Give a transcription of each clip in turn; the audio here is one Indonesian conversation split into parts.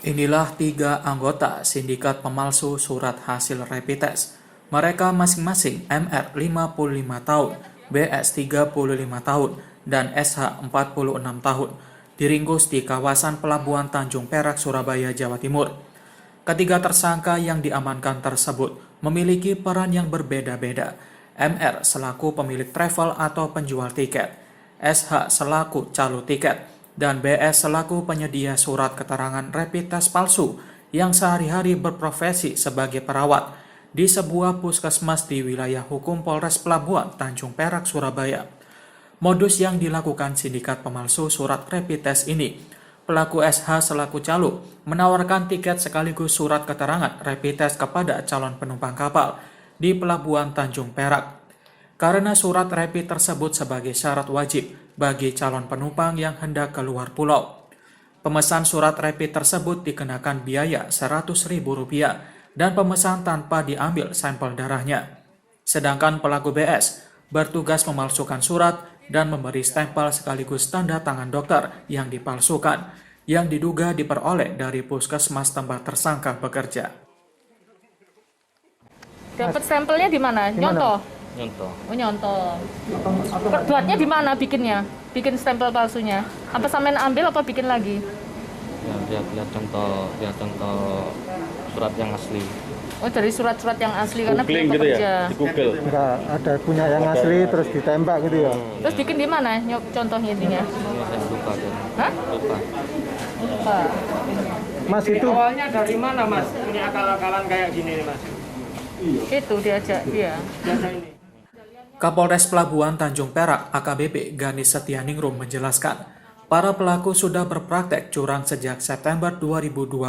Inilah tiga anggota sindikat pemalsu surat hasil rapid test. Mereka masing-masing MR 55 tahun, BS 35 tahun, dan SH 46 tahun, diringkus di kawasan Pelabuhan Tanjung Perak, Surabaya, Jawa Timur. Ketiga tersangka yang diamankan tersebut memiliki peran yang berbeda-beda. MR selaku pemilik travel atau penjual tiket, SH selaku calo tiket, dan BS selaku penyedia surat keterangan rapid test palsu yang sehari-hari berprofesi sebagai perawat di sebuah puskesmas di wilayah hukum Polres Pelabuhan Tanjung Perak, Surabaya. Modus yang dilakukan sindikat pemalsu surat rapid test ini, pelaku SH selaku calo menawarkan tiket sekaligus surat keterangan rapid test kepada calon penumpang kapal di Pelabuhan Tanjung Perak. Karena surat rapid tersebut sebagai syarat wajib bagi calon penumpang yang hendak keluar pulau. Pemesan surat rapid tersebut dikenakan biaya Rp100.000 dan pemesan tanpa diambil sampel darahnya. Sedangkan pelaku BS bertugas memalsukan surat dan memberi stempel sekaligus tanda tangan dokter yang dipalsukan, yang diduga diperoleh dari puskesmas tempat tersangka bekerja. Dapat stempelnya di mana? Nyontoh? Nyontoh. Oh, nyontoh. Buatnya di mana bikinnya? Bikin stempel palsunya? Apa sampean ambil apa bikin lagi? Ya, lihat contoh surat yang asli. Oh, dari surat-surat yang asli karena Googling belum gitu bekerja. ya? Di Google. Enggak ada punya yang asli terus ditembak gitu ya. Terus bikin di mana? Contohnya intinya? Ini saya lupa tuh. Hah? Lupa. Lupa. Mas itu Awalnya dari mana Mas punya akal-akalan kayak gini nih Mas? Itu diajak dia. Biasa ini. Kapolres Pelabuhan Tanjung Perak AKBP Ganis Setianingrum menjelaskan, para pelaku sudah berpraktek curang sejak September 2020.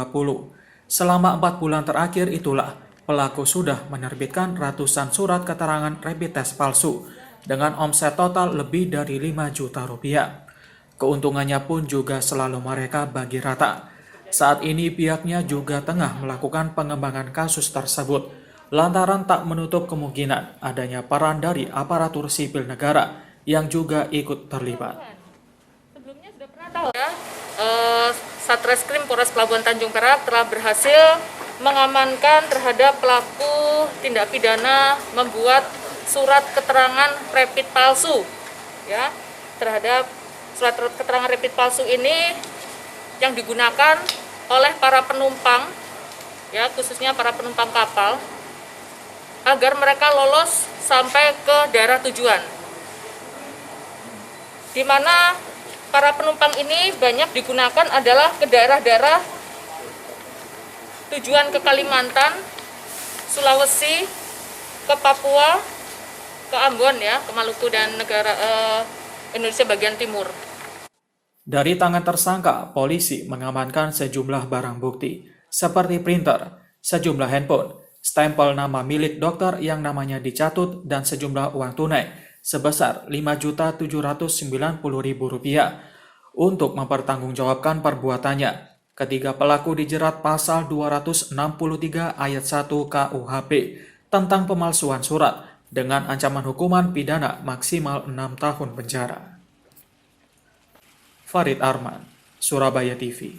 Selama 4 bulan terakhir itulah, pelaku sudah menerbitkan ratusan surat keterangan rapid test palsu dengan omset total lebih dari 5 juta rupiah. Keuntungannya pun juga selalu mereka bagi rata. Saat ini pihaknya juga tengah melakukan pengembangan kasus tersebut, lantaran tak menutup kemungkinan adanya peran dari aparatur sipil negara yang juga ikut terlibat. Sebelumnya sudah pernah tahu ya, Satreskrim Polres Pelabuhan Tanjung Perak telah berhasil mengamankan terhadap pelaku tindak pidana membuat surat keterangan rapid palsu. Ya, terhadap surat keterangan rapid palsu ini yang digunakan oleh para penumpang, ya khususnya para penumpang kapal, agar mereka lolos sampai ke daerah tujuan, di mana para penumpang ini banyak digunakan adalah ke daerah-daerah tujuan ke Kalimantan, Sulawesi, ke Papua, ke Ambon ya, ke Maluku dan negara Indonesia bagian timur. Dari tangan tersangka, polisi mengamankan sejumlah barang bukti seperti printer, sejumlah handphone, stempel nama milik dokter yang namanya dicatut, dan sejumlah uang tunai sebesar Rp5.790.000 untuk mempertanggungjawabkan perbuatannya. Ketiga pelaku dijerat pasal 263 ayat 1 KUHP tentang pemalsuan surat dengan ancaman hukuman pidana maksimal 6 tahun penjara. Farid Arman, Surabaya TV.